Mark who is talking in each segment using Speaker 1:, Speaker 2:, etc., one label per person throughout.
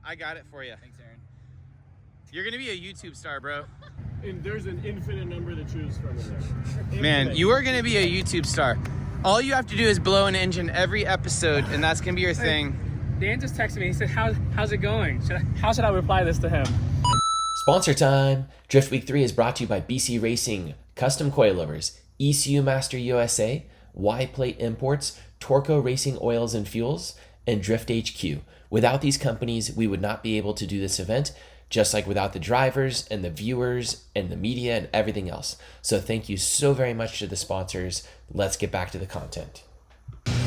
Speaker 1: I got it for you.
Speaker 2: Thanks, Aaron.
Speaker 1: You're gonna be a YouTube star, bro.
Speaker 3: And there's an infinite number to choose from in there.
Speaker 1: Man, you are gonna be a YouTube star. All you have to do is blow an engine every episode, and that's gonna be your thing.
Speaker 4: Dan just texted me. He said, how's it going? How should I reply this to him?
Speaker 5: Sponsor time. Drift Week 3 is brought to you by BC Racing, Custom Coilovers, ECU Master USA, Y-Plate Imports, Torco Racing Oils and Fuels, and Drift HQ. Without these companies, we would not be able to do this event, just like without the drivers and the viewers and the media and everything else. So thank you so very much to the sponsors. Let's get back to the content.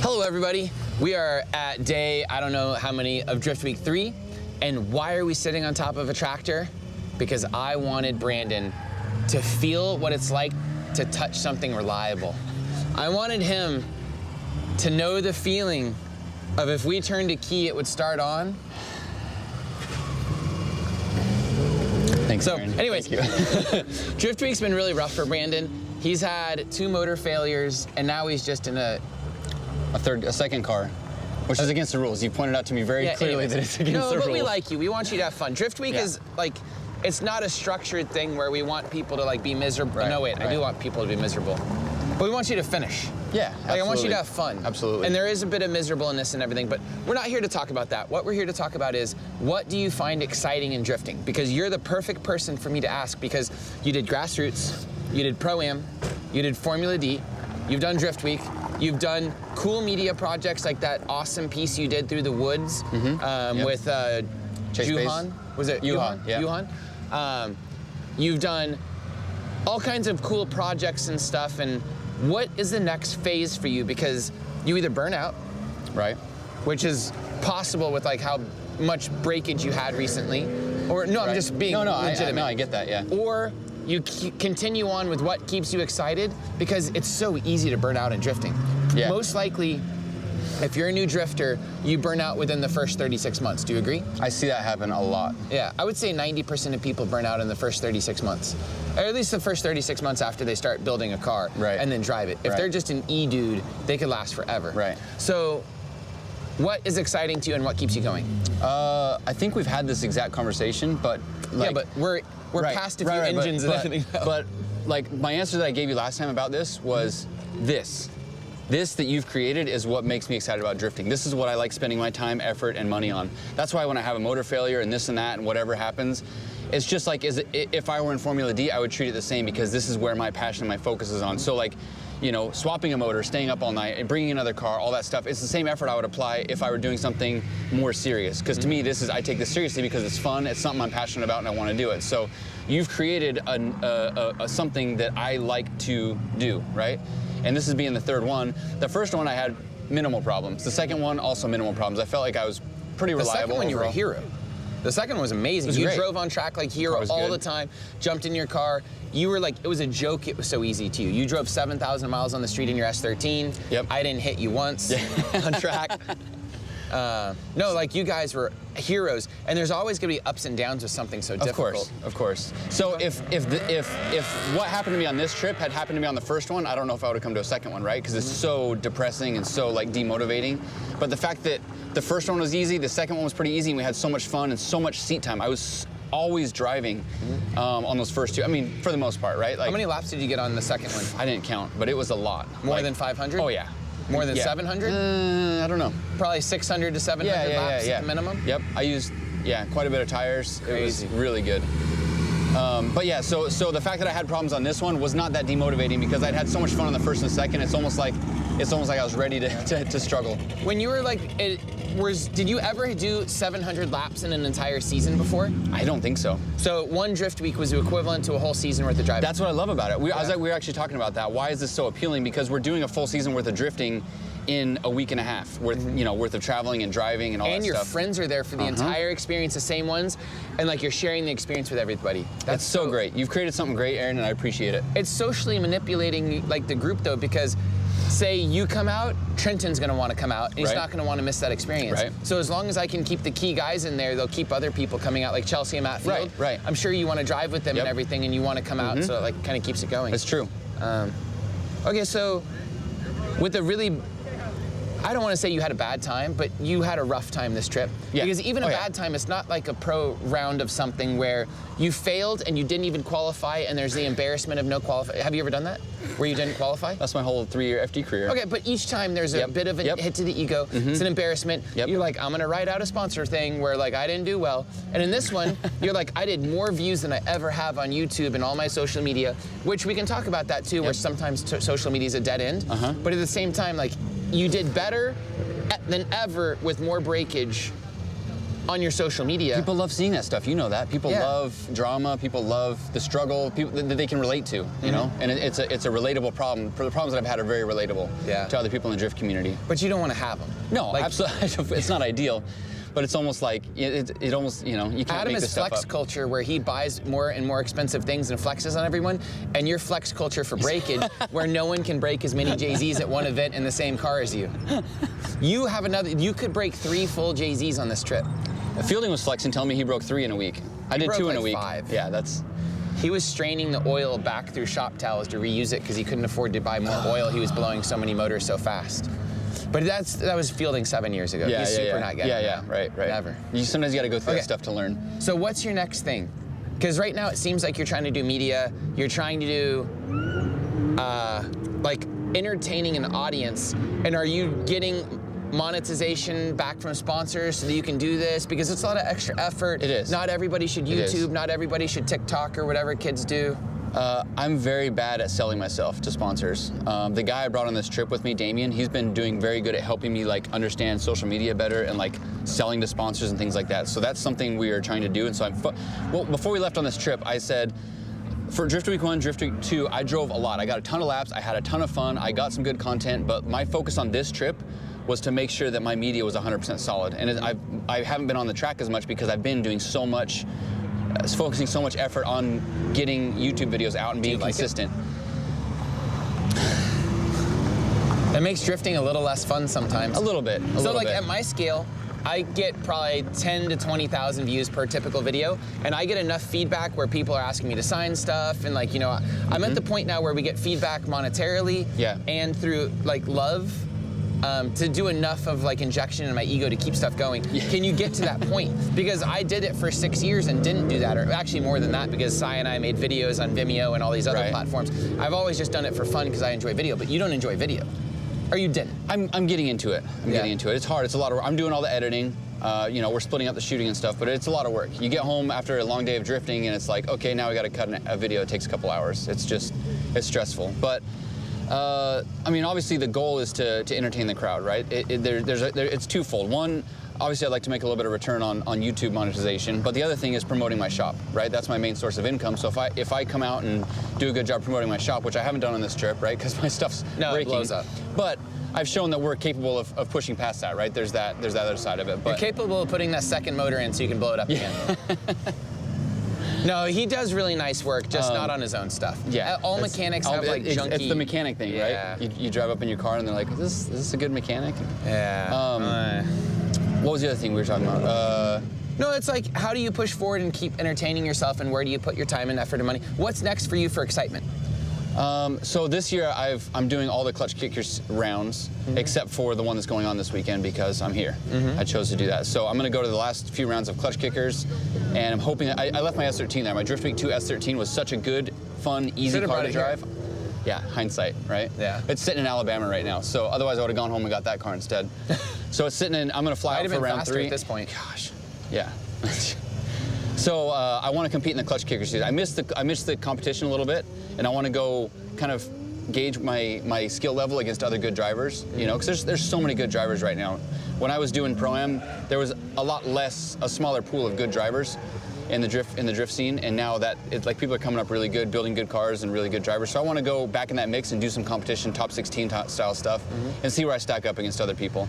Speaker 2: Hello, everybody. We are at day, I don't know how many, of Drift Week 3. And why are we sitting on top of a tractor? Because I wanted Brandon to feel what it's like to touch something reliable. I wanted him to know the feeling of if we turned a key, it would start on.
Speaker 6: Thanks,
Speaker 2: So,
Speaker 6: Aaron.
Speaker 2: anyways, Drift Week's been really rough for Brandon. He's had 2 motor failures, and now he's just in a
Speaker 6: second car, which is against the rules. You pointed out to me very clearly that it's against the rules.
Speaker 2: No, but we like you. We want you to have fun. Drift Week is like, it's not a structured thing where we want people to like be miserable.
Speaker 6: Right,
Speaker 2: No, wait, I do want people to be miserable. But we want you to finish.
Speaker 6: Yeah, absolutely.
Speaker 2: Like, I want you to have fun.
Speaker 6: Absolutely.
Speaker 2: And there is a bit of miserableness and everything, but we're not here to talk about that. What we're here to talk about is, what do you find exciting in drifting? Because you're the perfect person for me to ask, because you did grassroots, you did Pro-Am, you did Formula D, you've done Drift Week, you've done cool media projects like that awesome piece you did through the woods with Juhan. Was it
Speaker 6: Juhan? Yeah.
Speaker 2: Juhan? You've done all kinds of cool projects and stuff, and what is the next phase for you? Because you either burn out,
Speaker 6: Right.
Speaker 2: which is possible with like how much breakage you had recently, or no, I'm just being legitimate.
Speaker 6: I get that, yeah.
Speaker 2: Or you continue on with what keeps you excited, because it's so easy to burn out in drifting.
Speaker 6: Yeah.
Speaker 2: Most likely, if you're a new drifter, you burn out within the first 36 months. Do you agree?
Speaker 6: I see that happen a lot.
Speaker 2: Yeah, I would say 90% of people burn out in the first 36 months. Or at least the first 36 months after they start building a car and then drive it. If they're just an E-dude, they could last forever.
Speaker 6: Right.
Speaker 2: So what is exciting to you and what keeps you going?
Speaker 6: I think we've had this exact conversation, but like...
Speaker 2: Yeah, but we're past a few engines and everything else.
Speaker 6: But like my answer that I gave you last time about this was this. This that you've created is what makes me excited about drifting. This is what I like spending my time, effort, and money on. That's why when I have a motor failure and this and that and whatever happens, it's just like, if I were in Formula D, I would treat it the same, because this is where my passion and my focus is on. So like, you know, swapping a motor, staying up all night, and bringing another car, all that stuff, it's the same effort I would apply if I were doing something more serious. Because to me, I take this seriously because it's fun, it's something I'm passionate about, and I want to do it. So you've created something that I like to do, right? And this is being the third one. The first one I had minimal problems. The second one, also minimal problems. I felt like I was pretty reliable.
Speaker 2: The second one, you were a hero. The second one was amazing. You drove on track like hero all the time, jumped in your car. You were like, it was a joke, it was so easy to you. You drove 7,000 miles on the street in your S13.
Speaker 6: Yep.
Speaker 2: I didn't hit you once on track. No, like you guys were heroes, and there's always gonna be ups and downs with something so difficult.
Speaker 6: Of course. So if what happened to me on this trip had happened to me on the first one, I don't know if I would have come to a second one, right? Because it's so depressing and so like demotivating. But the fact that the first one was easy, the second one was pretty easy, and we had so much fun and so much seat time. I was always driving on those first two. I mean, for the most part, right? Like,
Speaker 2: how many laps did you get on the second one?
Speaker 6: I didn't count, but it was a lot.
Speaker 2: More than 500?
Speaker 6: Oh yeah.
Speaker 2: More than 700?
Speaker 6: I don't know.
Speaker 2: Probably 600 to 700 laps at the minimum?
Speaker 6: Yep, I used, quite a bit of tires. Crazy. It was really good. But yeah, so the fact that I had problems on this one was not that demotivating, because I'd had so much fun on the first and the second. It's almost like I was ready to struggle.
Speaker 2: When you were like, did you ever do 700 laps in an entire season before?
Speaker 6: I don't think so.
Speaker 2: So one Drift Week was equivalent to a whole season worth of driving.
Speaker 6: That's what I love about it. We were actually talking about that. Why is this so appealing? Because we're doing a full season worth of drifting in a week and a half worth of traveling and driving and all that stuff.
Speaker 2: And your friends are there for the entire experience, the same ones, and like you're sharing the experience with everybody.
Speaker 6: That's so great. You've created something great, Aaron, and I appreciate it.
Speaker 2: It's socially manipulating like the group though, because say you come out, Trenton's gonna wanna come out, and he's not gonna wanna miss that experience.
Speaker 6: Right.
Speaker 2: So as long as I can keep the key guys in there, they'll keep other people coming out, like Chelsea and Matt Field.
Speaker 6: Right.
Speaker 2: I'm sure you wanna drive with them and everything, and you wanna come out, so it like kinda keeps it going.
Speaker 6: That's true.
Speaker 2: Okay, so with a really I don't want to say you had a bad time, but you had a rough time this trip.
Speaker 6: Yeah.
Speaker 2: Because even a
Speaker 6: Oh,
Speaker 2: bad time, it's not like a pro round of something where you failed and you didn't even qualify and there's the embarrassment of no qualify. Have you ever done that? Where you didn't qualify?
Speaker 6: That's my whole 3-year FD career.
Speaker 2: Okay, but each time there's a bit of a hit to the ego. It's an embarrassment. You're like, I'm gonna write out a sponsor thing where like I didn't do well. And in this one, you're like, I did more views than I ever have on YouTube and all my social media, which we can talk about that too, where sometimes social media is a dead end. But at the same time, like you did better than ever with more breakage on your social media.
Speaker 6: People love seeing that stuff. You know that. People love drama. People love the struggle. People that they can relate to. You know, and it's a relatable problem. The problems that I've had are very relatable to other people in the drift community.
Speaker 2: But you don't want to have them.
Speaker 6: No,
Speaker 2: like,
Speaker 6: absolutely. It's not ideal. But it's almost like, it almost, you know, you can't
Speaker 2: Adam
Speaker 6: make
Speaker 2: is
Speaker 6: this stuff
Speaker 2: flex
Speaker 6: up.
Speaker 2: culture where he buys more and more expensive things and flexes on everyone, and you're flex culture for breakage where no one can break as many Jay-Z's at one event in the same car as you. You have you could break 3 full Jay-Z's on this trip.
Speaker 6: Fielding was flexing, telling me he broke 3 in a week. I did
Speaker 2: broke
Speaker 6: 2 in
Speaker 2: like
Speaker 6: a week.
Speaker 2: 5.
Speaker 6: Yeah, that's...
Speaker 2: He was straining the oil back through shop towels to reuse it because he couldn't afford to buy more oil. He was blowing so many motors so fast. But that was fielding 7 years ago. He's super not getting it now.
Speaker 6: Right.
Speaker 2: Never.
Speaker 6: Sometimes you got to go through that stuff to learn.
Speaker 2: So what's your next thing? Because right now it seems like you're trying to do media. You're trying to do like entertaining an audience. And are you getting monetization back from sponsors so that you can do this? Because it's a lot of extra effort.
Speaker 6: It is.
Speaker 2: Not everybody should YouTube. Not everybody should TikTok or whatever kids do.
Speaker 6: I'm very bad at selling myself to sponsors. The guy I brought on this trip with me, Damien, he's been doing very good at helping me like understand social media better and like selling to sponsors and things like that. So that's something we are trying to do. And so well, before we left on this trip, I said, for Drift Week 1, Drift Week 2, I drove a lot. I got a ton of laps, I had a ton of fun, I got some good content, but my focus on this trip was to make sure that my media was 100% solid. And I haven't been on the track as much because I've been doing so much, focusing so much effort on getting YouTube videos out and being consistent.
Speaker 2: It makes drifting a little less fun sometimes.
Speaker 6: A little bit.
Speaker 2: So like at my scale, I get probably 10 to 20,000 views per typical video, and I get enough feedback where people are asking me to sign stuff, and like, you know, I'm at the point now where we get feedback monetarily and through like love. To do enough of like injection in my ego to keep stuff going. Can you get to that point? Because I did it for 6 years and didn't do that, or actually more than that, because Sai and I made videos on Vimeo and all these other platforms. I've always just done it for fun because I enjoy video, but you don't enjoy video. Or you didn't?
Speaker 6: I'm getting into it. I'm getting into it. It's hard. It's a lot of work. I'm doing all the editing. You know, we're splitting up the shooting and stuff, but it's a lot of work. You get home after a long day of drifting and it's like, okay, now we got to cut a video. It takes a couple hours. It's stressful. But I mean, obviously the goal is to entertain the crowd, right? It's twofold. One, obviously I'd like to make a little bit of return on YouTube monetization, but the other thing is promoting my shop, right? That's my main source of income. So if I come out and do a good job promoting my shop, which I haven't done on this trip, right? Because my stuff's breaking.
Speaker 2: It blows up.
Speaker 6: But I've shown that we're capable of pushing past that, right? There's that other side of it. But
Speaker 2: you're capable of putting that second motor in so you can blow it up again. No, he does really nice work, just not on his own stuff.
Speaker 6: Yeah.
Speaker 2: All mechanics have like junky...
Speaker 6: It's the mechanic thing, right? You drive up in your car and they're like, is this a good mechanic?
Speaker 2: Yeah.
Speaker 6: What was the other thing we were talking about?
Speaker 2: No, it's like, how do you push forward and keep entertaining yourself, and where do you put your time and effort and money? What's next for you for excitement?
Speaker 6: So this year I'm doing all the clutch kickers rounds, except for the one that's going on this weekend because I'm here. I chose to do that. So I'm going to go to the last few rounds of clutch kickers, and I'm hoping that I left my S13 there. My Drift Week 2 S13 was such a good, fun, easy car to drive. Yeah, hindsight, right?
Speaker 2: Yeah.
Speaker 6: It's sitting in Alabama right now, so otherwise I would have gone home and got that car instead. So it's sitting in, I'm going to fly out for round 3.
Speaker 2: At this point.
Speaker 6: Gosh, yeah. So I want to compete in the clutch kicker series. I missed the competition a little bit, and I want to go kind of gauge my skill level against other good drivers. You know, because there's so many good drivers right now. When I was doing Pro-Am, there was a smaller pool of good drivers in the drift scene, and now that it's like people are coming up really good, building good cars and really good drivers. So I want to go back in that mix and do some competition, top 16 style stuff, and see where I stack up against other people.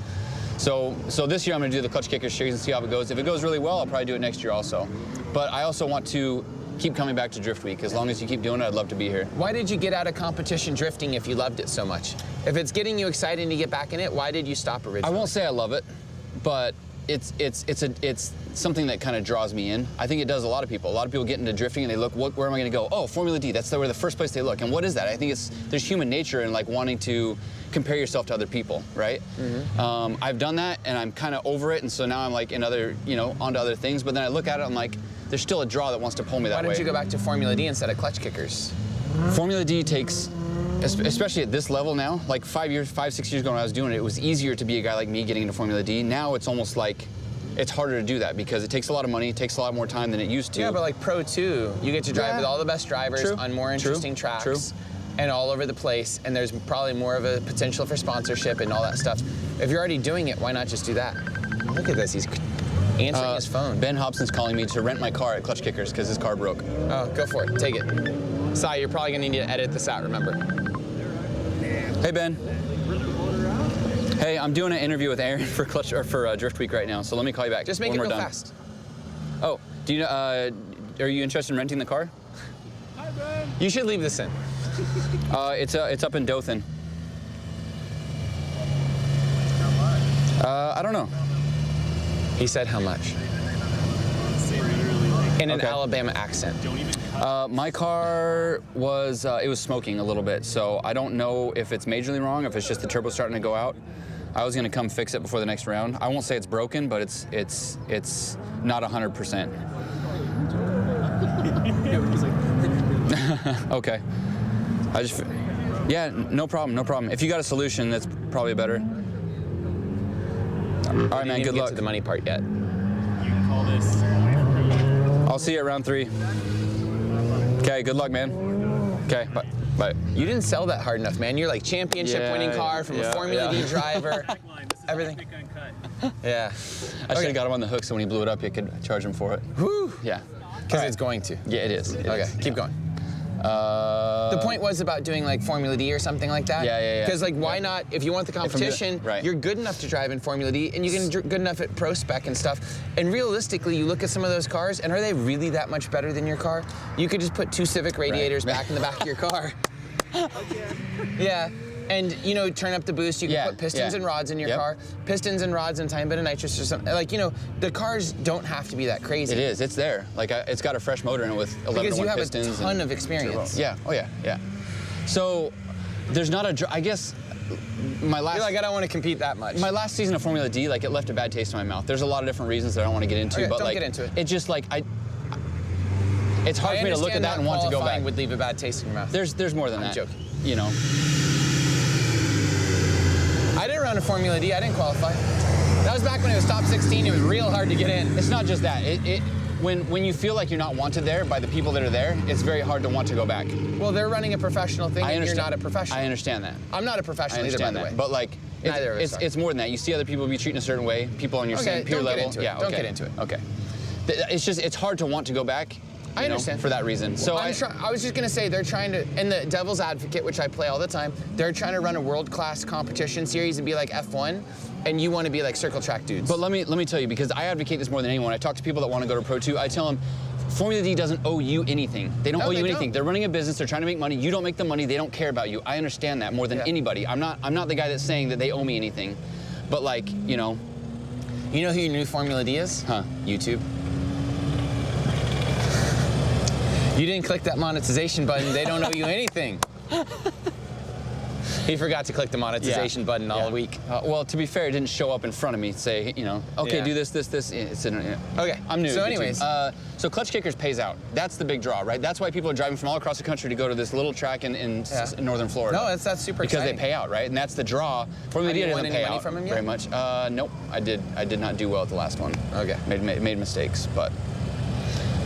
Speaker 6: So this year I'm going to do the clutch kicker series and see how it goes. If it goes really well, I'll probably do it next year also. But I also want to keep coming back to Drift Week. As long as you keep doing it, I'd love to be here.
Speaker 2: Why did you get out of competition drifting if you loved it so much? If it's getting you excited to get back in it, why did you stop originally?
Speaker 6: I won't say I love it, but it's something that kind of draws me in. I think it does a lot of people. A lot of people get into drifting and they look, where am I going to go? Oh, Formula D. That's where the first place they look. And what is that? I think there's human nature in like wanting to compare yourself to other people, right? I've done that and I'm kind of over it, and so now I'm like in other, onto other things. But then I look at it, I'm like, there's still a draw that wants to pull me that way.
Speaker 2: Why don't you go back to Formula D instead of clutch kickers?
Speaker 6: Formula D takes, especially at this level now, like 5, 6 years ago when I was doing it, it was easier to be a guy like me getting into Formula D. Now it's almost like, it's harder to do that because it takes a lot of money, it takes a lot more time than it used to.
Speaker 2: Yeah, but like Pro 2, you get to drive with all the best drivers
Speaker 6: True.
Speaker 2: on more interesting tracks.
Speaker 6: True.
Speaker 2: And all over the place, and there's probably more of a potential for sponsorship and all that stuff. If you're already doing it, why not just do that? Look at this, he's answering his phone.
Speaker 6: Ben Hobson's calling me to rent my car at Clutch Kickers because his car broke.
Speaker 2: Oh, go for it, take it. Si, you're probably gonna need to edit this out, remember.
Speaker 6: Hey, Ben. Hey, I'm doing an interview with Aaron for Drift Week right now, so let me call you back.
Speaker 2: Just make
Speaker 6: when
Speaker 2: it
Speaker 6: we're
Speaker 2: real
Speaker 6: done.
Speaker 2: fast.
Speaker 6: Oh, do you are you interested in renting the car?
Speaker 2: You should leave this in.
Speaker 6: It's up in Dothan. I don't know.
Speaker 2: He said how much? In an Alabama accent.
Speaker 6: My car was it was smoking a little bit, so I don't know if it's majorly wrong, if it's just the turbo starting to go out. I was gonna come fix it before the next round. I won't say it's broken, but it's not 100%. Okay. Yeah, no problem. If you got a solution, that's probably better. All right, man, good luck.
Speaker 2: To the money part yet.
Speaker 3: You can call this.
Speaker 6: I'll see you at round 3. Okay, good luck, man. Okay, bye.
Speaker 2: You didn't sell that hard enough, man. You're like championship winning car from a Formula D driver. Everything. Yeah.
Speaker 6: I should have got him on the hook so when he blew it up, you could charge him for it.
Speaker 2: Whew.
Speaker 6: Yeah.
Speaker 2: Because it's going to.
Speaker 6: Yeah, it is.
Speaker 2: Okay, keep going. The point was about doing like Formula D or something like that.
Speaker 6: Yeah.
Speaker 2: Because like, why not? If you want the competition,
Speaker 6: right.
Speaker 2: You're good enough to drive in Formula D, and you can good enough at pro spec and stuff. And realistically, you look at some of those cars, and are they really that much better than your car? You could just put 2 Civic radiators back in the back of your car. Yeah. And turn up the boost. You can put pistons and rods in your car. Pistons and rods and tiny bit of nitrous or something. Like, the cars don't have to be that crazy.
Speaker 6: It is. It's there. Like, it's got a fresh motor in it with 11
Speaker 2: because you have
Speaker 6: pistons.
Speaker 2: a ton of experience.
Speaker 6: Yeah. Oh yeah. So there's not I guess my last.
Speaker 2: You're like, I don't want to compete that much.
Speaker 6: My last season of Formula D, like, it left a bad taste in my mouth. There's a lot of different reasons that I don't want to get into, but
Speaker 2: don't
Speaker 6: like,
Speaker 2: get into it.
Speaker 6: It's just like it's hard for me to look at that and want to go back.
Speaker 2: Would leave a bad taste in your mouth.
Speaker 6: There's more than that.
Speaker 2: I'm joking. I didn't run a Formula D. I didn't qualify. That was back when it was top 16. It was real hard to get in.
Speaker 6: It's not just that. When you feel like you're not wanted there by the people that are there, it's very hard to want to go back.
Speaker 2: Well, they're running a professional thing, and you're not a professional.
Speaker 6: I understand that.
Speaker 2: I'm not a professional either, by the way.
Speaker 6: But like,
Speaker 2: neither of us are.
Speaker 6: It's more than that. You see other people be treating a certain way, people on your same peer level.
Speaker 2: Don't get into it.
Speaker 6: Yeah,
Speaker 2: Don't get into it.
Speaker 6: Okay. It's hard to want to go back.
Speaker 2: I understand.
Speaker 6: For that reason. So
Speaker 2: I was just gonna say they're trying to, in the Devil's Advocate, which I play all the time, they're trying to run a world-class competition series and be like F1, and you want to be like circle track dudes.
Speaker 6: But let me tell you, because I advocate this more than anyone. I talk to people that want to go to Pro 2. I tell them, Formula D doesn't owe you anything. They don't owe you anything. They're running a business. They're trying to make money. You don't make the money. They don't care about you. I understand that more than anybody. I'm not the guy that's saying that they owe me anything. But like,
Speaker 2: You know who your new Formula D is?
Speaker 6: Huh?
Speaker 2: YouTube. You didn't click that monetization button. They don't owe you anything. He forgot to click the monetization button all week.
Speaker 6: Well, to be fair, it didn't show up in front of me. Say, okay, do this. It's in.
Speaker 2: Okay.
Speaker 6: I'm new.
Speaker 2: So, anyways,
Speaker 6: so Clutch Kickers pays out. That's the big draw, right? That's why people are driving from all across the country to go to this little track in northern Florida.
Speaker 2: No, that's super
Speaker 6: because
Speaker 2: exciting.
Speaker 6: they pay out, right? And that's the draw. Formula D doesn't pay out
Speaker 2: from him yet?
Speaker 6: very much. Nope. I did not do well at the last one.
Speaker 2: Okay.
Speaker 6: Made mistakes, but.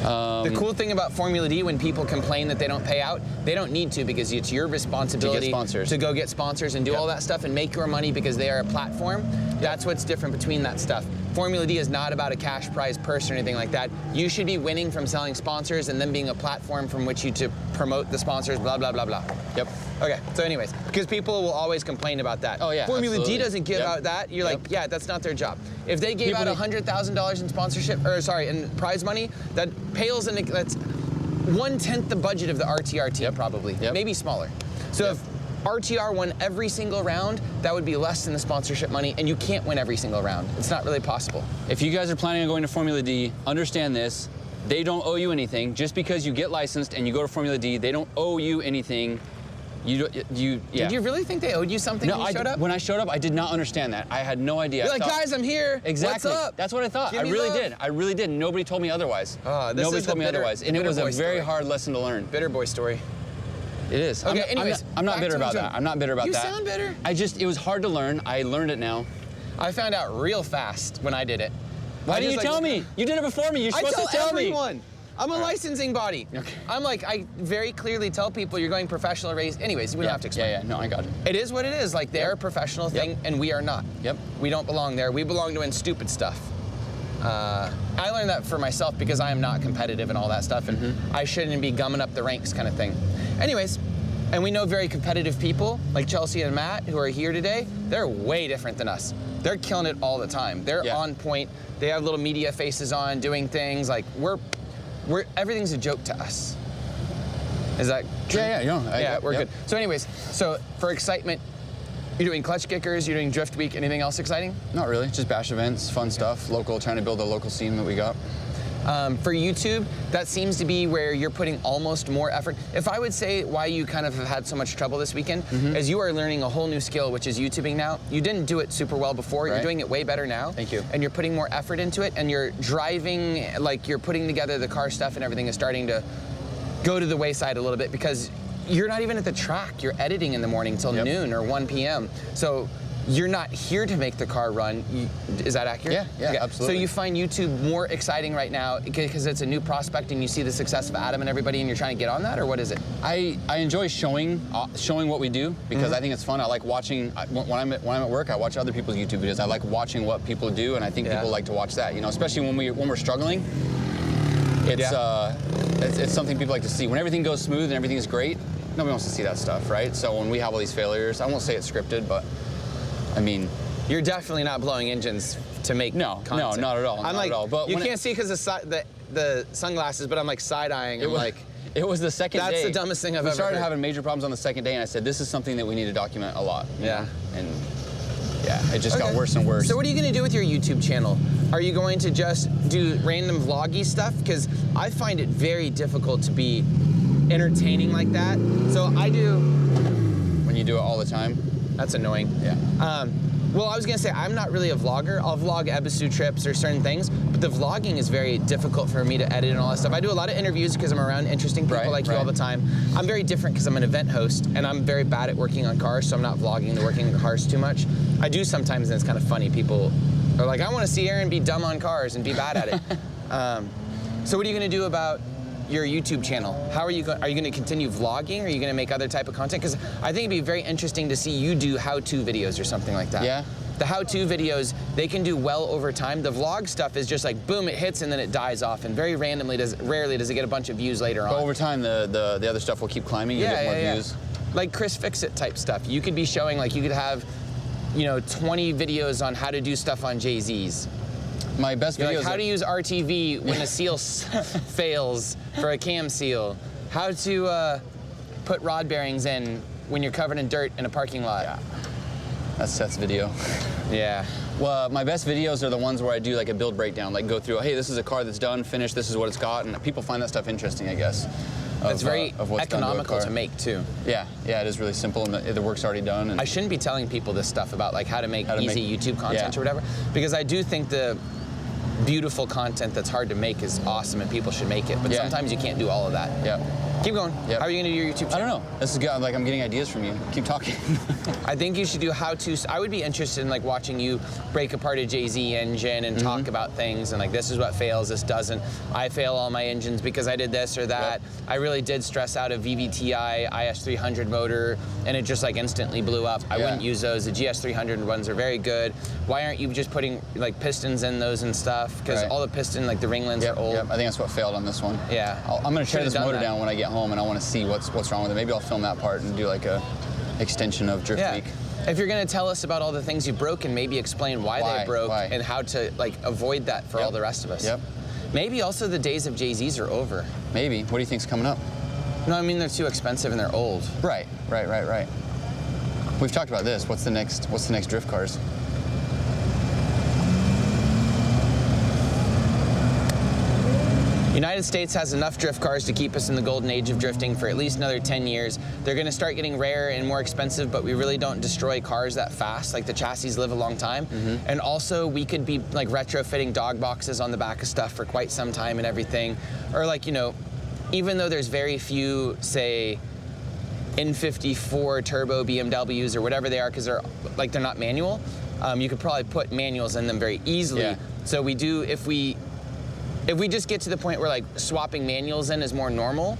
Speaker 2: The cool thing about Formula D, when people complain that they don't pay out, they don't need to, because it's your responsibility to go get sponsors and do all that stuff and make your money because they are a platform. That's what's different between that stuff. Formula D is not about a cash prize purse or anything like that. You should be winning from selling sponsors and then being a platform from which you to promote the sponsors, blah, blah, blah, blah.
Speaker 6: Yep.
Speaker 2: Okay, so anyways, because people will always complain about that.
Speaker 6: Oh, yeah,
Speaker 2: Formula
Speaker 6: absolutely.
Speaker 2: D doesn't give out that. You're like, yeah, that's not their job. If they gave out $100,000 in sponsorship, in prize money, that pales in, that's 1/10 the budget of the RTRT probably, maybe smaller. So RTR won every single round, that would be less than the sponsorship money, and you can't win every single round. It's not really possible.
Speaker 6: If you guys are planning on going to Formula D, understand this. They don't owe you anything. Just because you get licensed and you go to Formula D, they don't owe you anything. Yeah.
Speaker 2: Did you really think they owed you something when you showed up?
Speaker 6: When I showed up, I did not understand that. I had no idea.
Speaker 2: You're like, guys, I'm here.
Speaker 6: Exactly.
Speaker 2: What's up?
Speaker 6: That's what I thought.
Speaker 2: Give
Speaker 6: I
Speaker 2: me
Speaker 6: really
Speaker 2: love.
Speaker 6: did. I really did. Nobody told me otherwise. Nobody told me otherwise. And it was a very hard lesson to learn.
Speaker 2: Bitter boy story.
Speaker 6: It is.
Speaker 2: Okay, anyways,
Speaker 6: I'm not
Speaker 2: back
Speaker 6: bitter
Speaker 2: to
Speaker 6: about
Speaker 2: enjoy.
Speaker 6: that. I'm not bitter about
Speaker 2: You
Speaker 6: that.
Speaker 2: sound bitter.
Speaker 6: It was hard to learn. I learned it now.
Speaker 2: I found out real fast when I did it.
Speaker 6: Why didn't you tell me? You did it before me. You're supposed to tell me.
Speaker 2: everyone. I'm a licensing body.
Speaker 6: Okay.
Speaker 2: I'm like, I very clearly tell people you're going professional race. Anyways, we don't have to explain.
Speaker 6: Yeah, no, I got it.
Speaker 2: It is what it is. Like, they're a professional thing, and we are not.
Speaker 6: Yep.
Speaker 2: We don't belong there. We belong to doing stupid stuff. I learned that for myself because I am not competitive and all that stuff, and I shouldn't be gumming up the ranks kind of thing. Anyways, and we know very competitive people like Chelsea and Matt who are here today. They're way different than us. They're killing it all the time. They're on point. They have little media faces on, doing things like everything's a joke to us. Is that true?
Speaker 6: Yeah,
Speaker 2: we're good. So anyways, so for excitement, you're doing clutch kickers, you're doing drift week, anything else exciting?
Speaker 6: Not really, just bash events, fun stuff, local, trying to build a local scene that we got.
Speaker 2: For YouTube, that seems to be where you're putting almost more effort. If I would say why you kind of have had so much trouble this weekend, is you are learning a whole new skill, which is YouTubing now. You didn't do it super well before, you're doing it way better now.
Speaker 6: Thank you.
Speaker 2: And you're putting more effort into it, and you're driving, like you're putting together the car stuff and everything is starting to go to the wayside a little bit because you're not even at the track. You're editing in the morning till noon or 1 p.m. So you're not here to make the car run. Is that accurate?
Speaker 6: Yeah,
Speaker 2: Okay.
Speaker 6: absolutely.
Speaker 2: So you find YouTube more exciting right now because it's a new prospect and you see the success of Adam and everybody and you're trying to get on that, or what is it?
Speaker 6: I enjoy showing what we do because I think it's fun. I like watching, when I'm at work, I watch other people's YouTube videos. I like watching what people do, and I think people like to watch that, you know, especially when we're struggling. It's something people like to see. When everything goes smooth and everything is great, nobody wants to see that stuff, right? So when we have all these failures, I won't say it's scripted, but I mean,
Speaker 2: you're definitely not blowing engines to make content.
Speaker 6: No, not at all.
Speaker 2: I'm
Speaker 6: not
Speaker 2: like,
Speaker 6: at all. But
Speaker 2: you can't see because the sunglasses, but I'm like side-eyeing.
Speaker 6: It was the second day.
Speaker 2: That's the dumbest thing I've ever
Speaker 6: We started
Speaker 2: heard.
Speaker 6: having major problems on the second day, and I said, this is something that we need to document a lot. you know? And it just got worse and worse.
Speaker 2: So what are you going to do with your YouTube channel? Are you going to just do random vloggy stuff? Because I find it very difficult to be entertaining like that. So I do.
Speaker 6: When you do it all the time?
Speaker 2: That's annoying.
Speaker 6: Yeah.
Speaker 2: Well, I was gonna say, I'm not really a vlogger. I'll vlog Ebisu trips or certain things, but the vlogging is very difficult for me to edit and all that stuff. I do a lot of interviews because I'm around interesting people like you all the time. I'm very different because I'm an event host, and I'm very bad at working on cars, so I'm not vlogging the working on cars too much. I do sometimes, and it's kind of funny. People are like, I wanna see Aaron be dumb on cars and be bad at it. So what are you gonna do about your YouTube channel? How are you going to continue vlogging? Are you going to make other type of content? Because I think it'd be very interesting to see you do how-to videos or something like that.
Speaker 6: Yeah.
Speaker 2: The how-to videos, they can do well over time. The vlog stuff is just like, boom, it hits and then it dies off, and very rarely does it get a bunch of views later on.
Speaker 6: But over time, the other stuff will keep climbing. You get more views.
Speaker 2: Like Chris Fix-It type stuff. You could be showing, like, you could have, 20 videos on how to do stuff on Jay-Z's.
Speaker 6: My best videos.
Speaker 2: Like how to use RTV when a seal fails for a cam seal. How to put rod bearings in when you're covered in dirt in a parking lot.
Speaker 6: Yeah. That's Seth's video.
Speaker 2: Yeah.
Speaker 6: Well, my best videos are the ones where I do like a build breakdown, like go through, hey, this is a car that's done, finished, this is what it's got, and people find that stuff interesting, I guess.
Speaker 2: It's very economical to make too.
Speaker 6: Yeah, it is really simple, and the work's already done. And
Speaker 2: I shouldn't be telling people this stuff about like how to make easy YouTube content or whatever, because I do think the beautiful content that's hard to make is awesome and people should make it, but sometimes you can't do all of that.
Speaker 6: Yeah.
Speaker 2: Keep going. How are you going to do your YouTube channel?
Speaker 6: I don't know. This is good. Like, I'm getting ideas from you. Keep talking.
Speaker 2: I think you should do how-to. I would be interested in like watching you break apart a Jay-Z engine and talk about things and like, this is what fails, this doesn't. I fail all my engines because I did this or that. I really did stress out a VVTi IS300 motor and it just like instantly blew up. I wouldn't use those. The GS300 ones are very good. Why aren't you just putting like pistons in those and stuff? Because all the piston, like the ringlets are old.
Speaker 6: I think that's what failed on this one.
Speaker 2: Yeah.
Speaker 6: I'm going to tear this motor down when I get home, and I want to see what's wrong with it. Maybe I'll film that part and do like a extension of Drift Week.
Speaker 2: If you're going to tell us about all the things you broke and maybe explain why they broke and how to like avoid that for all the rest of us. Maybe also the days of Jay-Z's are over.
Speaker 6: Maybe. What do you think's coming up?
Speaker 2: No, I mean they're too expensive and they're old.
Speaker 6: Right. We've talked about this. What's the next drift cars?
Speaker 2: United States has enough drift cars to keep us in the golden age of drifting for at least another 10 years. They're going to start getting rarer and more expensive, but we really don't destroy cars that fast. Like, the chassis live a long time. And also, we could be like retrofitting dog boxes on the back of stuff for quite some time and everything. Or, like, you know, even though there's very few, say, N54 turbo BMWs or whatever they are, because they're not manual, you could probably put manuals in them very easily.
Speaker 6: Yeah.
Speaker 2: So we do, if we just get to the point where like swapping manuals in is more normal,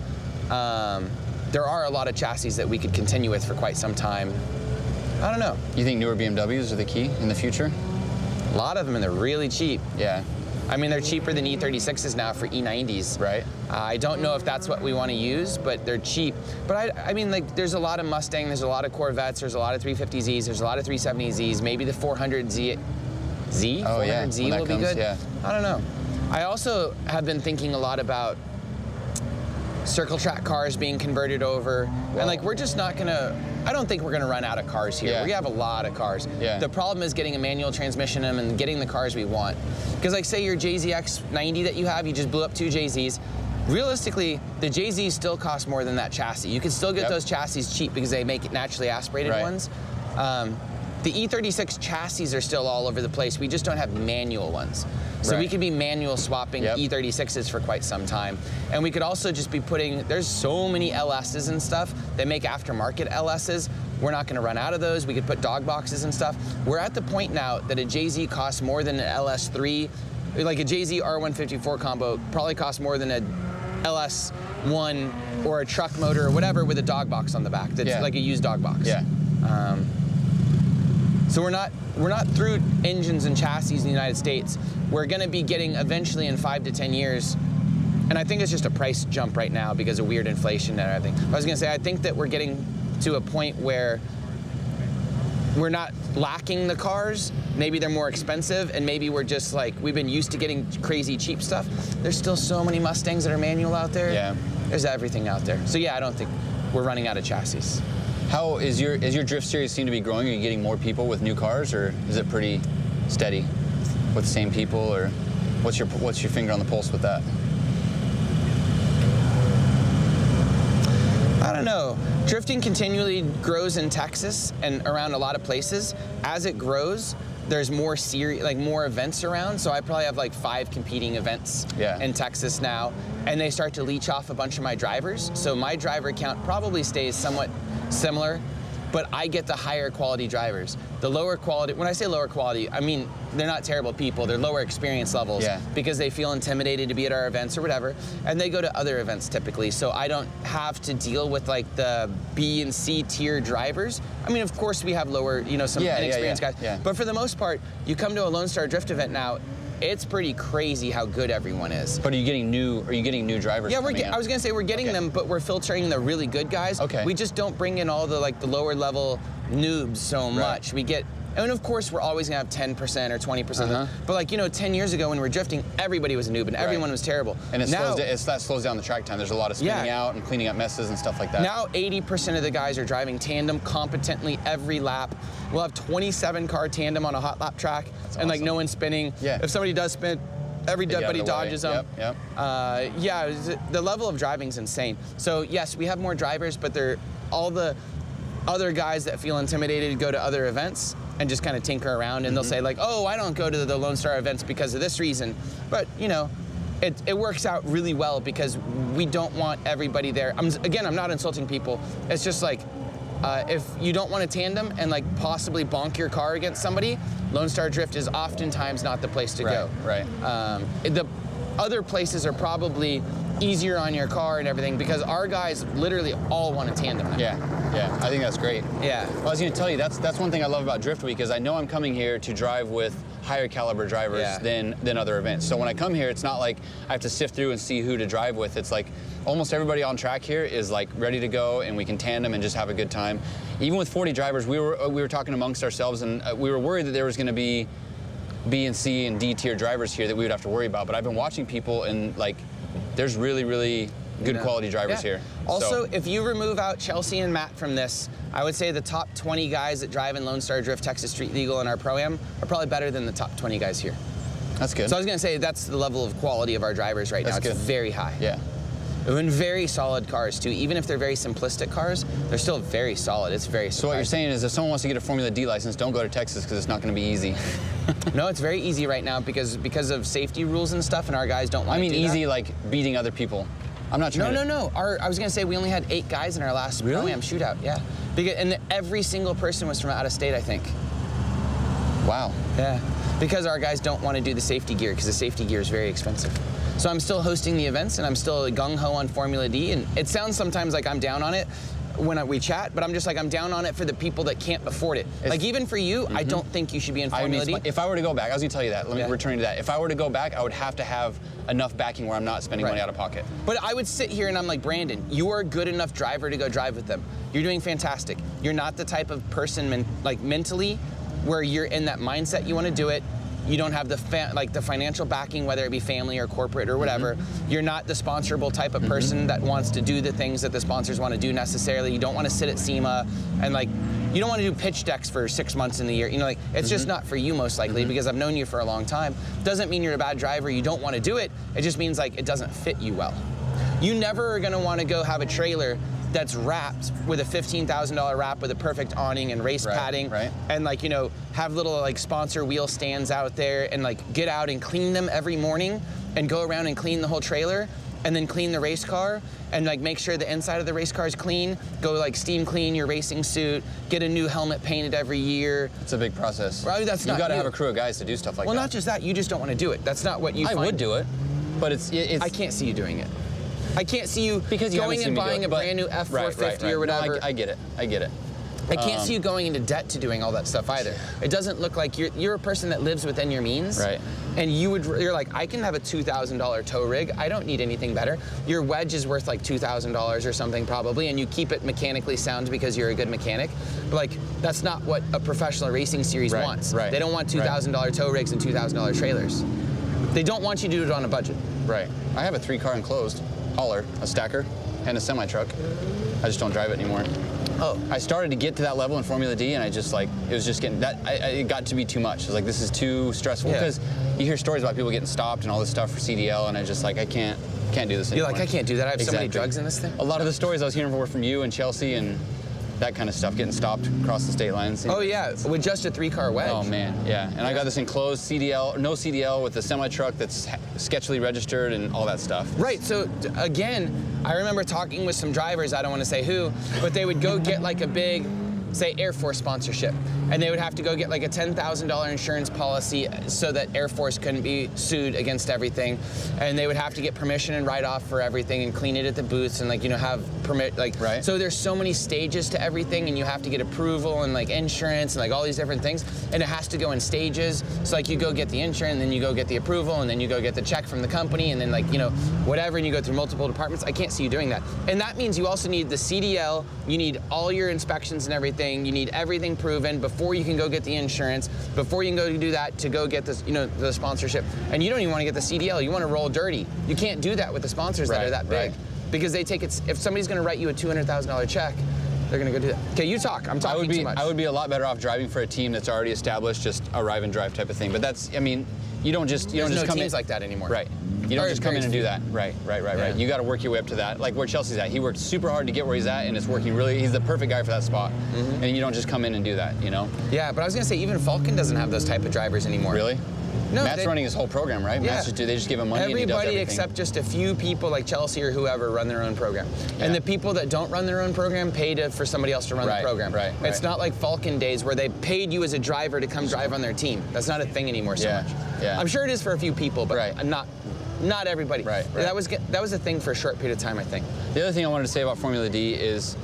Speaker 2: there are a lot of chassis that we could continue with for quite some time. I don't know.
Speaker 6: You think newer BMWs are the key in the future?
Speaker 2: A lot of them, and they're really cheap.
Speaker 6: Yeah.
Speaker 2: I mean, they're cheaper than E36s now for E90s.
Speaker 6: Right.
Speaker 2: I don't know if that's what we want to use, but they're cheap. But I mean, like, there's a lot of Mustang, there's a lot of Corvettes, there's a lot of 350Zs, there's a lot of 370Zs, maybe the 400Z.
Speaker 6: Oh, yeah.
Speaker 2: 400Z
Speaker 6: When that
Speaker 2: will be
Speaker 6: comes,
Speaker 2: good.
Speaker 6: yeah.
Speaker 2: I don't know. I also have been thinking a lot about circle track cars being converted over. And like, we're just not gonna, I don't think we're gonna run out of cars here.
Speaker 6: Yeah.
Speaker 2: We have a lot of cars.
Speaker 6: Yeah.
Speaker 2: The problem is getting a manual transmission in them and getting the cars we want. Because like, say your JZX90 that you have, you just blew up 2 JZs. Realistically, the JZs still cost more than that chassis. You can still get those chassis cheap because they make it naturally aspirated ones. The E36 chassis are still all over the place. We just don't have manual ones. So we could be manual swapping E36s for quite some time. And we could also just be putting, there's so many LSs and stuff that make aftermarket LSs. We're not gonna run out of those. We could put dog boxes and stuff. We're at the point now that a JZ costs more than an LS3. Like a JZ R154 combo probably costs more than a LS1 or a truck motor or whatever with a dog box on the back. That's like a used dog box.
Speaker 6: Yeah.
Speaker 2: So we're not through engines and chassis in the United States. We're gonna be getting eventually in 5 to 10 years, and I think it's just a price jump right now because of weird inflation and everything. I was gonna say, I think that we're getting to a point where we're not lacking the cars. Maybe they're more expensive, and maybe we're just like, we've been used to getting crazy cheap stuff. There's still so many Mustangs that are manual out there.
Speaker 6: Yeah.
Speaker 2: There's everything out there. So yeah, I don't think we're running out of chassis.
Speaker 6: How is your drift series seem to be growing? Are you getting more people with new cars, or is it pretty steady with the same people, or what's your finger on the pulse with that?
Speaker 2: I don't know. Drifting continually grows in Texas and around a lot of places. As it grows, there's more more events around. So I probably have like 5 competing events in Texas now, and they start to leech off a bunch of my drivers. So my driver count probably stays somewhat similar, but I get the higher quality drivers. The lower quality, when I say lower quality, I mean they're not terrible people, they're lower experience levels because they feel intimidated to be at our events or whatever, and they go to other events typically, so I don't have to deal with like the B and C tier drivers. I mean, of course we have lower, you know, some inexperienced guys, but for the most part, you come to a Lone Star Drift event now, it's pretty crazy how good everyone is.
Speaker 6: But are you getting new drivers?
Speaker 2: Yeah, I was gonna say we're getting them, but we're filtering the really good guys. We just don't bring in all the the lower level noobs so much. We get, and of course we're always gonna have 10% or 20%. But like, you know, 10 years ago when we were drifting, everybody was a noob and everyone was terrible.
Speaker 6: And that slows down the track time. There's a lot of spinning out and cleaning up messes and stuff like that.
Speaker 2: Now 80% of the guys are driving tandem competently every lap. We'll have 27 car tandem on a hot lap track, and like no one's spinning. If somebody does spin, everybody dodges them. Yeah, the level of driving's insane. So yes, we have more drivers, but they're all the other guys that feel intimidated go to other events and just kind of tinker around, and they'll say like, oh, I don't go to the Lone Star events because of this reason. But you know, it works out really well because we don't want everybody there. I'm not insulting people. It's just like, if you don't want to tandem and like possibly bonk your car against somebody, Lone Star Drift is oftentimes not the place to go. The other places are probably easier on your car and everything because our guys literally all want to tandem now.
Speaker 6: Yeah, I think that's great.
Speaker 2: Yeah.
Speaker 6: Well, I was going to tell you, that's one thing I love about Drift Week is I know I'm coming here to drive with higher caliber drivers than other events. So when I come here, it's not like I have to sift through and see who to drive with. It's like almost everybody on track here is like ready to go, and we can tandem and just have a good time. Even with 40 drivers, we were talking amongst ourselves, and we were worried that there was going to be B and C and D tier drivers here that we would have to worry about. But I've been watching people, and like there's really, really good quality drivers
Speaker 2: Yeah.
Speaker 6: here.
Speaker 2: Also,
Speaker 6: So-
Speaker 2: if you remove out Chelsea and Matt from this, I would say the top 20 guys that drive in Lone Star Drift Texas Street Legal in our Pro-Am are probably better than the top 20 guys here.
Speaker 6: that's good.
Speaker 2: So I was gonna say that's the level of quality of our drivers right now.
Speaker 6: That's
Speaker 2: It's
Speaker 6: good.
Speaker 2: very high.
Speaker 6: Yeah.
Speaker 2: And very solid cars too. Even if they're very simplistic cars, they're still very solid. It's very
Speaker 6: So what you're
Speaker 2: surprising.
Speaker 6: saying is if someone wants to get a Formula D license, don't go to Texas because it's not going to be easy.
Speaker 2: No, it's very easy right now because of safety rules and stuff, and our guys don't want
Speaker 6: I mean,
Speaker 2: to do
Speaker 6: easy
Speaker 2: that.
Speaker 6: like beating other people. I'm not trying
Speaker 2: No. I was gonna say we only had 8 guys in our last
Speaker 6: Really?
Speaker 2: Pro-Am shootout. Yeah, and every single person was from out of state, I think.
Speaker 6: Wow.
Speaker 2: Yeah, because our guys don't want to do the safety gear because the safety gear is very expensive. So I'm still hosting the events and I'm still gung-ho on Formula D, and it sounds sometimes like I'm down on it when we chat, but I'm just like, I'm down on it for the people that can't afford it. Like even for you, I don't think you should be in Formula D.
Speaker 6: If I were to go back, I was going to tell you that. Let me return to that. If I were to go back, I would have to have enough backing where I'm not spending money out of pocket.
Speaker 2: But I would sit here and I'm like, Brandon, you are a good enough driver to go drive with them. You're doing fantastic. You're not the type of person mentally where you're in that mindset you want to do it. You don't have the financial backing, whether it be family or corporate or whatever. You're not the sponsorable type of person that wants to do the things that the sponsors want to do necessarily. You don't want to sit at SEMA and you don't want to do pitch decks for 6 months in the year. It's just not for you most likely because I've known you for a long time. Doesn't mean you're a bad driver, you don't want to do it. It just means it doesn't fit you well. You never are going to want to go have a trailer that's wrapped with a $15,000 wrap with a perfect awning and race padding, and have little sponsor wheel stands out there and get out and clean them every morning and go around and clean the whole trailer and then clean the race car and make sure the inside of the race car is clean, go steam clean your racing suit, get a new helmet painted every year.
Speaker 6: It's a big process.
Speaker 2: Right, that's not
Speaker 6: you got to
Speaker 2: you.
Speaker 6: have a crew of guys to do stuff like that.
Speaker 2: Well, not just that, you just don't want to do it. That's not what you
Speaker 6: I
Speaker 2: find.
Speaker 6: would do it, but it's
Speaker 2: I can't see you doing it. I can't see you
Speaker 6: because you
Speaker 2: going and buying a brand new F450 or whatever.
Speaker 6: No, I get it. I get it.
Speaker 2: I can't see you going into debt to doing all that stuff either. It doesn't look like you're a person that lives within your means.
Speaker 6: Right.
Speaker 2: And you're like, I can have a $2,000 tow rig. I don't need anything better. Your wedge is worth $2,000 or something probably, and you keep it mechanically sound because you're a good mechanic. But that's not what a professional racing series wants.
Speaker 6: Right.
Speaker 2: They don't want $2,000 tow rigs and $2,000 trailers. They don't want you to do it on a budget.
Speaker 6: Right. I have a 3-car enclosed hauler, a stacker, and a semi-truck. I just don't drive it anymore.
Speaker 2: Oh.
Speaker 6: I started to get to that level in Formula D, and I just it was just getting it got to be too much. I was like, this is too stressful because you hear stories about people getting stopped and all this stuff for CDL, and I just I can't do this anymore.
Speaker 2: You're like, I can't do that. I have so many drugs in this thing.
Speaker 6: A lot of the stories I was hearing were from you and Chelsea and that kind of stuff, getting stopped across the state lines.
Speaker 2: Oh yeah, with just a 3-car wedge.
Speaker 6: Oh man, yeah. And I got this enclosed CDL, no CDL with a semi-truck that's sketchily registered and all that stuff.
Speaker 2: Right, so again, I remember talking with some drivers, I don't want to say who, but they would go get a big, say, Air Force sponsorship. And they would have to go get a $10,000 insurance policy so that Air Force couldn't be sued against everything. And they would have to get permission and write-off for everything and clean it at the booths and have permit,
Speaker 6: Right.
Speaker 2: So there's so many stages to everything and you have to get approval and insurance and all these different things. And it has to go in stages. So you go get the insurance, then you go get the approval, and then you go get the check from the company, and then whatever, and you go through multiple departments. I can't see you doing that. And that means you also need the CDL, you need all your inspections and everything, you need everything proven before you can go get the insurance, before you can go do that to go get this, the sponsorship. And you don't even want to get the CDL, you want to roll dirty. You can't do that with the sponsors that are that big. Because they take it, if somebody's going to write you a $200,000 check, they're going to go do that. Okay, you talk. I'm talking too much.
Speaker 6: I would be a lot better off driving for a team that's already established, just arrive and drive type of thing. But that's, you don't just
Speaker 2: There's no
Speaker 6: come
Speaker 2: teams
Speaker 6: in
Speaker 2: like that anymore.
Speaker 6: Right. You don't just come in and do that. Right. You got to work your way up to that. Like where Chelsea's at. He worked super hard to get where he's at, and it's working really. He's the perfect guy for that spot. And you don't just come in and do that,
Speaker 2: Yeah, but I was going to say, even Falcon doesn't have those type of drivers anymore.
Speaker 6: Really?
Speaker 2: No,
Speaker 6: Matt's running his whole program, right?
Speaker 2: Yeah.
Speaker 6: They just give him money and he does
Speaker 2: Everybody
Speaker 6: everything.
Speaker 2: except just a few people like Chelsea or whoever run their own program. And the people that don't run their own program pay for somebody else to run the program.
Speaker 6: Right.
Speaker 2: It's not like Falcon days where they paid you as a driver to come drive on their team. That's not a thing anymore so much.
Speaker 6: Yeah.
Speaker 2: I'm sure it is for a few people, but not everybody.
Speaker 6: Right.
Speaker 2: That was a thing for a short period of time, I think.
Speaker 6: The other thing I wanted to say about Formula D is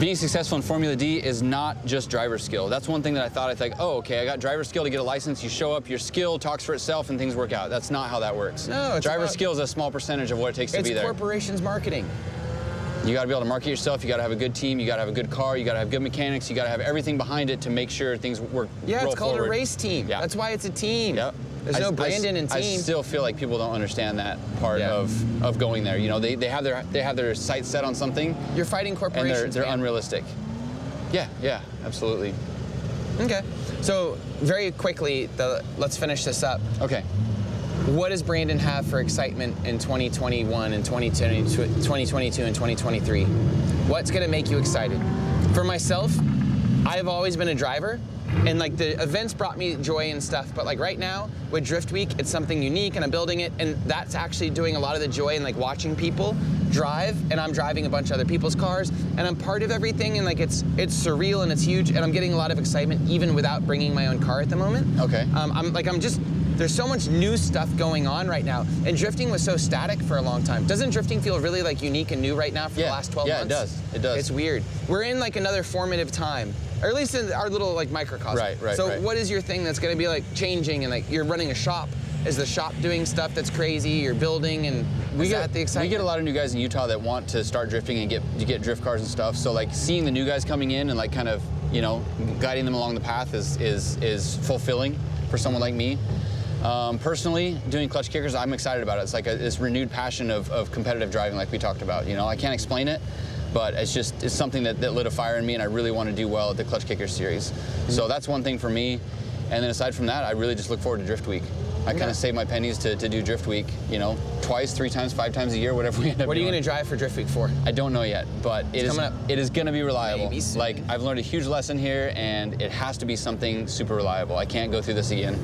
Speaker 6: being successful in Formula D is not just driver skill. That's one thing that I thought, oh, okay, I got driver skill to get a license. You show up, your skill talks for itself and things work out. That's not how that works.
Speaker 2: No, it's
Speaker 6: driver
Speaker 2: about,
Speaker 6: skill is a small percentage of what it takes to be there.
Speaker 2: It's corporations marketing.
Speaker 6: You got to be able to market yourself. You got to have a good team. You got to have a good car. You got to have good mechanics. You got to have everything behind it to make sure things work.
Speaker 2: Yeah,
Speaker 6: roll
Speaker 2: it's called
Speaker 6: forward.
Speaker 2: a race team.
Speaker 6: Yeah.
Speaker 2: That's why it's a team.
Speaker 6: Yep.
Speaker 2: There's no Brandon and
Speaker 6: I
Speaker 2: team.
Speaker 6: still feel like people don't understand that part
Speaker 2: Yeah.
Speaker 6: of going there. You know, they have their sights set on something,
Speaker 2: You're fighting
Speaker 6: and
Speaker 2: corporations.
Speaker 6: they're
Speaker 2: man.
Speaker 6: unrealistic. Yeah, absolutely.
Speaker 2: Okay. So very quickly, let's finish this up.
Speaker 6: Okay.
Speaker 2: What does Brandon have for excitement in 2021 and 2022 and 2023? What's gonna make you excited? For myself, I've always been a driver, and like the events brought me joy and stuff, but like right now with Drift Week, it's something unique and I'm building it, and that's actually doing a lot of the joy and like watching people drive, and I'm driving a bunch of other people's cars, and I'm part of everything, and like it's surreal and it's huge, and I'm getting a lot of excitement even without bringing my own car at the moment.
Speaker 6: Okay.
Speaker 2: There's so much new stuff going on right now, and drifting was so static for a long time. Doesn't drifting feel really like unique and new right now for the last 12 months?
Speaker 6: Yeah, it does.
Speaker 2: It's weird. We're in like another formative time, or at least in our little like microcosm.
Speaker 6: Right.
Speaker 2: So what is your thing that's gonna be like changing, and like you're running a shop? Is the shop doing stuff that's crazy? You're building, and is that the excitement?
Speaker 6: We get a lot of new guys in Utah that want to start drifting and get drift cars and stuff. So like seeing the new guys coming in and like kind of, you know, guiding them along the path is fulfilling for someone like me. Personally, doing clutch kickers, I'm excited about it. It's like this renewed passion of competitive driving, like we talked about. You know, I can't explain it, but it's something that lit a fire in me, and I really want to do well at the clutch kicker series. So that's one thing for me. And then aside from that, I really just look forward to Drift Week. I kind of save my pennies to do Drift Week, you know, twice, 3 times, 5 times a year, whatever we end up
Speaker 2: What are you
Speaker 6: doing.
Speaker 2: gonna drive for Drift Week for?
Speaker 6: I don't know yet, but it is going to be reliable.
Speaker 2: Maybe soon.
Speaker 6: Like, I've learned a huge lesson here, and it has to be something super reliable. I can't go through this again.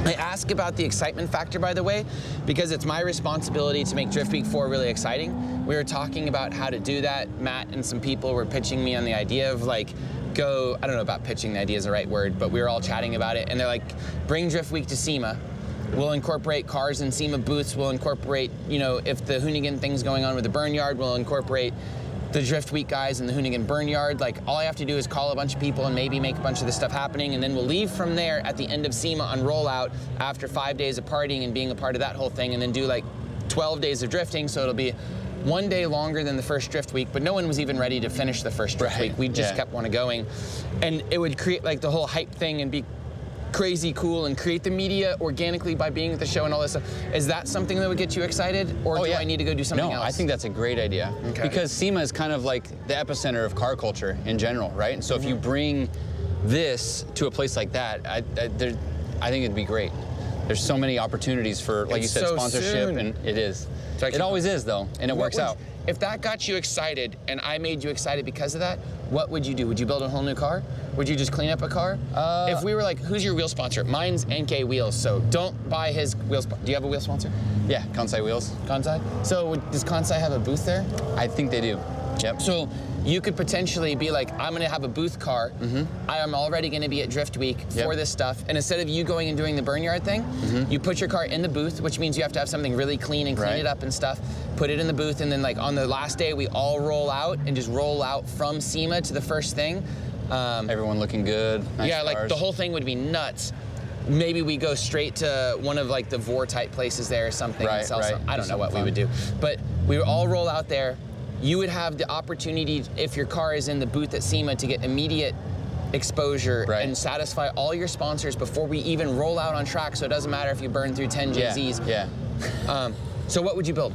Speaker 2: I ask about the excitement factor, by the way, because it's my responsibility to make Drift Week 4 really exciting. We were talking about how to do that. Matt and some people were pitching me on the idea of like, I don't know about pitching, the idea is the right word, but we were all chatting about it, and they're like, bring Drift Week to SEMA. We'll incorporate cars in SEMA booths. We'll incorporate, you know, if the Hoonigan thing's going on with the Burnyard, we'll incorporate the Drift Week guys in the Hoonigan Burnyard. Like, all I have to do is call a bunch of people and maybe make a bunch of this stuff happening, and then we'll leave from there at the end of SEMA on rollout after 5 days of partying and being a part of that whole thing, and then do like 12 days of drifting, so it'll be 1 day longer than the first Drift Week, but no one was even ready to finish the first Drift Week. We just kept one going, and it would create like the whole hype thing and be crazy cool and create the media organically by being at the show and all this stuff. Is that something that would get you excited, or do I need to go do something else?
Speaker 6: I think that's a great idea.
Speaker 2: Okay.
Speaker 6: Because SEMA is kind of like the epicenter of car culture in general, right? And so if you bring this to a place like that, I think it'd be great. There's so many opportunities for, like you said,
Speaker 2: so
Speaker 6: sponsorship,
Speaker 2: soon.
Speaker 6: and it is.
Speaker 2: So
Speaker 6: It always is, though, and it works out.
Speaker 2: If that got you excited and I made you excited because of that, what would you do? Would you build a whole new car? Would you just clean up a car? If we were like, who's your wheel sponsor? Mine's NK Wheels, so don't buy his wheel sponsor. Do you have a wheel sponsor?
Speaker 6: Yeah, Kansai wheels.
Speaker 2: Kansai? So does Kansai have a booth there?
Speaker 6: I think they do. Yep.
Speaker 2: So you could potentially be like, I'm gonna have a booth car. I am already gonna be at Drift Week for this stuff. And instead of you going and doing the Burnyard thing, you put your car in the booth, which means you have to have something really clean and clean it up and stuff. Put it in the booth, and then like on the last day, we all roll out and just roll out from SEMA to the first thing.
Speaker 6: Everyone looking good. Nice
Speaker 2: Yeah, like
Speaker 6: cars.
Speaker 2: the whole thing would be nuts. Maybe we go straight to one of like the Vor type places there or something and sell some. I don't know what we would do. But we would all roll out there. You would have the opportunity, if your car is in the booth at SEMA, to get immediate exposure and satisfy all your sponsors before we even roll out on track, so it doesn't matter if you burn through 10 JZs.
Speaker 6: Yeah.
Speaker 2: So what would you build?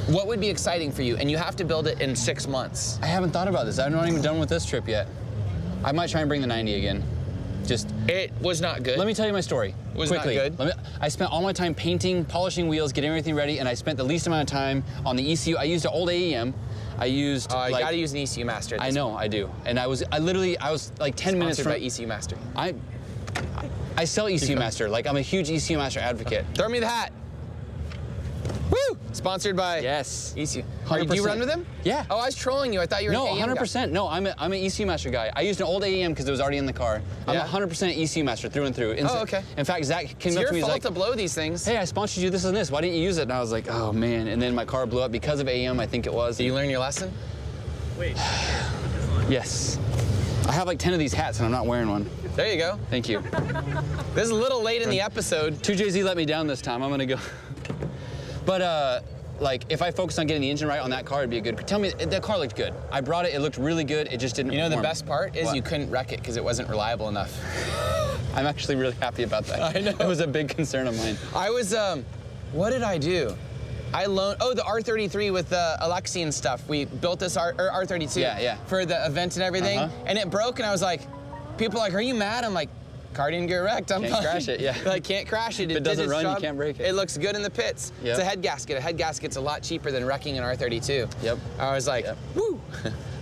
Speaker 2: What would be exciting for you? And you have to build it in 6 months.
Speaker 6: I haven't thought about this. I'm not even done with this trip yet. I might try and bring the 90 again.
Speaker 2: It was not good.
Speaker 6: Let me tell you my story.
Speaker 2: Was
Speaker 6: quickly.
Speaker 2: not good.
Speaker 6: I spent all my time painting, polishing wheels, getting everything ready, and I spent the least amount of time on the ECU. I used an old AEM. I used
Speaker 2: You
Speaker 6: like,
Speaker 2: gotta use an ECU Master.
Speaker 6: I know, I do. And I was like 10 minutes
Speaker 2: Sponsored
Speaker 6: from
Speaker 2: by ECU Master.
Speaker 6: I sell ECU Master. Like, I'm a huge ECU Master advocate.
Speaker 2: Throw me the hat. Woo! Sponsored by
Speaker 6: Yes.
Speaker 2: ECU.
Speaker 6: 100%.
Speaker 2: Do you run with him?
Speaker 6: Yeah.
Speaker 2: Oh, I was trolling you. I thought you were
Speaker 6: No,
Speaker 2: an AEM
Speaker 6: 100%.
Speaker 2: guy.
Speaker 6: No, I'm an ECU Master guy. I used an old AEM because it was already in the car. I'm
Speaker 2: Yeah.
Speaker 6: 100% ECU Master through and through.
Speaker 2: Oh, okay.
Speaker 6: In fact, Zach came
Speaker 2: It's
Speaker 6: up
Speaker 2: your
Speaker 6: to me and was
Speaker 2: fault
Speaker 6: like,
Speaker 2: to blow these things.
Speaker 6: hey, I sponsored you this and this. Why didn't you use it? And I was like, oh, man. And then my car blew up because of AEM, I think it was.
Speaker 2: Did you learn your lesson?
Speaker 4: Wait.
Speaker 6: Yes. I have like 10 of these hats and I'm not wearing one.
Speaker 2: There you go.
Speaker 6: Thank you.
Speaker 2: This is a little late in the episode.
Speaker 6: 2JZ let me down this time. I'm gonna go. But like, if I focus on getting the engine right on that car, it'd be a good. Tell me, the car looked good. I brought it. It looked really good. It just didn't.
Speaker 2: You know, the
Speaker 6: perform.
Speaker 2: best part is
Speaker 6: What?
Speaker 2: you couldn't wreck it because it wasn't reliable enough.
Speaker 6: I'm actually really happy about that.
Speaker 2: I know.
Speaker 6: It was a big concern of mine.
Speaker 2: I was, what did I do? I loaned, the R33 with the Alexi and stuff. We built this R32 for the event and everything, and it broke, and I was like, people are like, are you mad? I'm like, car didn't get wrecked. I'm
Speaker 6: Can't
Speaker 2: fine.
Speaker 6: crash it, yeah.
Speaker 2: Like, can't crash it.
Speaker 6: If it doesn't
Speaker 2: did its
Speaker 6: run, you
Speaker 2: job.
Speaker 6: can't break it.
Speaker 2: It looks good in the pits.
Speaker 6: Yep.
Speaker 2: It's a head gasket. A head gasket's a lot cheaper than wrecking an R32.
Speaker 6: Yep.
Speaker 2: I was like, woo.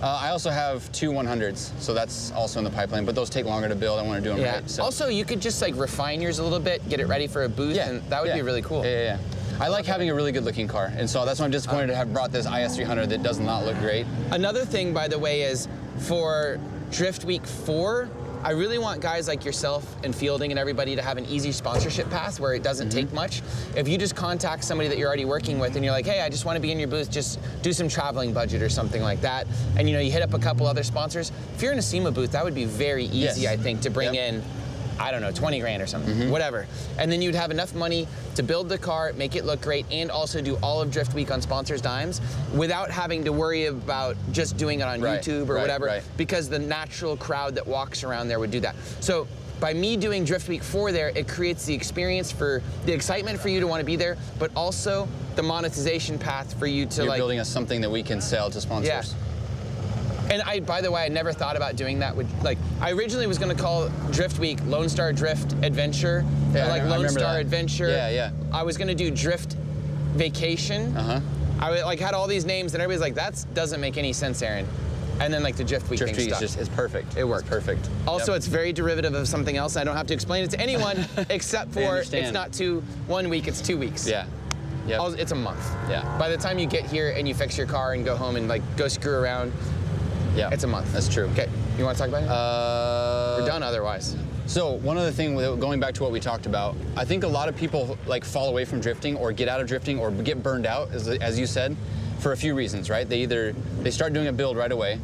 Speaker 6: I also have 2 100s, so that's also in the pipeline, but those take longer to build. I want to do them right. So.
Speaker 2: Also, you could just like refine yours a little bit, get it ready for a booth, and that would be really cool.
Speaker 6: Yeah. I like having a really good looking car, and so that's why I'm disappointed to have brought this IS300 that does not look great.
Speaker 2: Another thing, by the way, is for Drift Week 4, I really want guys like yourself and Fielding and everybody to have an easy sponsorship path where it doesn't take much. If you just contact somebody that you're already working with and you're like, hey, I just want to be in your booth, just do some traveling budget or something like that, and you hit up a couple other sponsors. If you're in a SEMA booth, that would be very easy, I think, to bring in, I don't know, 20 grand or something, whatever. And then you'd have enough money to build the car, make it look great, and also do all of Drift Week on sponsors' dimes without having to worry about just doing it on YouTube or whatever, because the natural crowd that walks around there would do that. So by me doing Drift Week 4 there, it creates the experience for the excitement for you to want to be there, but also the monetization path for you to
Speaker 6: You're building us something that we can sell to sponsors.
Speaker 2: Yeah. And by the way, I never thought about doing that with, I originally was gonna call Drift Week Lone Star Drift Adventure, or like Lone Star Adventure.
Speaker 6: Yeah.
Speaker 2: I was gonna do Drift Vacation. I had all these names and everybody's like, that doesn't make any sense, Aaron. And then the Drift Week thing stuck.
Speaker 6: It's perfect.
Speaker 2: It worked.
Speaker 6: It's perfect.
Speaker 2: Also, it's very derivative of something else. I don't have to explain it to anyone except for it's not 1 week, it's 2 weeks.
Speaker 6: Yeah. Yep.
Speaker 2: It's a month.
Speaker 6: Yeah.
Speaker 2: By the time you get here and you fix your car and go home and go screw around, it's a month.
Speaker 6: That's true.
Speaker 2: Okay, you want to talk about it? We're done otherwise.
Speaker 6: So one other thing, going back to what we talked about, I think a lot of people fall away from drifting or get out of drifting or get burned out, as you said, for a few reasons, right? They start doing a build right away.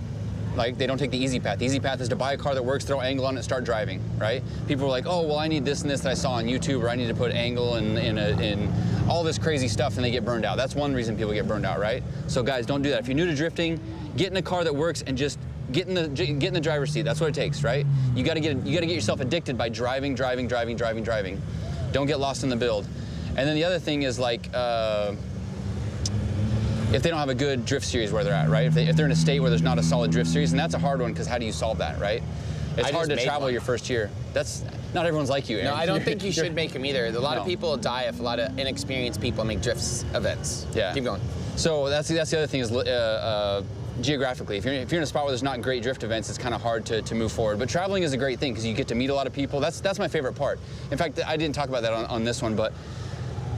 Speaker 6: They don't take the easy path. The easy path is to buy a car that works, throw angle on it, start driving, right? People are like, oh, well, I need this and this that I saw on YouTube, or I need to put angle in all this crazy stuff, and they get burned out. That's one reason people get burned out, right? So guys, don't do that. If you're new to drifting, get in a car that works and just get in the driver's seat. That's what it takes, right? You gotta get yourself addicted by driving. Don't get lost in the build. And then the other thing is if they don't have a good drift series where they're at, right? If they're in a state where there's not a solid drift series, and that's a hard one because how do you solve that, right? It's hard to travel your first year. Not everyone's like you, Aaron.
Speaker 2: No, I don't think you should make them either. A lot of people die if a lot of inexperienced people make drift events.
Speaker 6: Yeah.
Speaker 2: Keep going.
Speaker 6: So that's the other thing is geographically. If you're in a spot where there's not great drift events, it's kind of hard to move forward. But traveling is a great thing because you get to meet a lot of people. That's my favorite part. In fact, I didn't talk about that on this one, but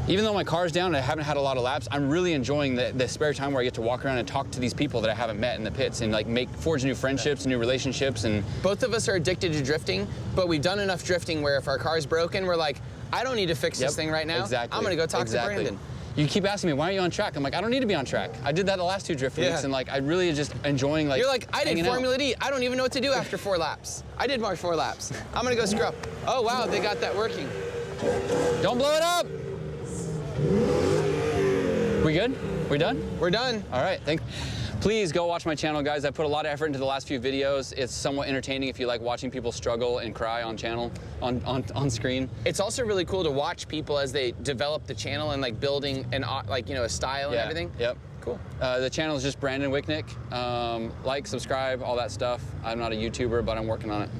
Speaker 6: even though my car's down and I haven't had a lot of laps, I'm really enjoying the spare time where I get to walk around and talk to these people that I haven't met in the pits and forge new friendships, new relationships. And
Speaker 2: both of us are addicted to drifting, but we've done enough drifting where if our car's broken, we're like, I don't need to fix this thing right now.
Speaker 6: Exactly.
Speaker 2: I'm gonna go talk to Brandon.
Speaker 6: You keep asking me, why aren't you on track? I'm like, I don't need to be on track. I did that the last 2 drift weeks, and I really just enjoying
Speaker 2: You're like, I did Formula
Speaker 6: out.
Speaker 2: D. I don't even know what to do after 4 laps. I did my 4 laps. I'm gonna go scrub. Oh wow, they got that working.
Speaker 6: Don't blow it up. We good? We done?
Speaker 2: We're done.
Speaker 6: All right, thanks. Please go watch my channel, guys. I put a lot of effort into the last few videos. It's somewhat entertaining if you like watching people struggle and cry on on screen.
Speaker 2: It's also really cool to watch people as they develop the channel and building an a style and everything.
Speaker 6: Yep.
Speaker 2: Cool.
Speaker 6: The channel is just Brandon Wicknick. Like, subscribe, all that stuff. I'm not a YouTuber, but I'm working on it.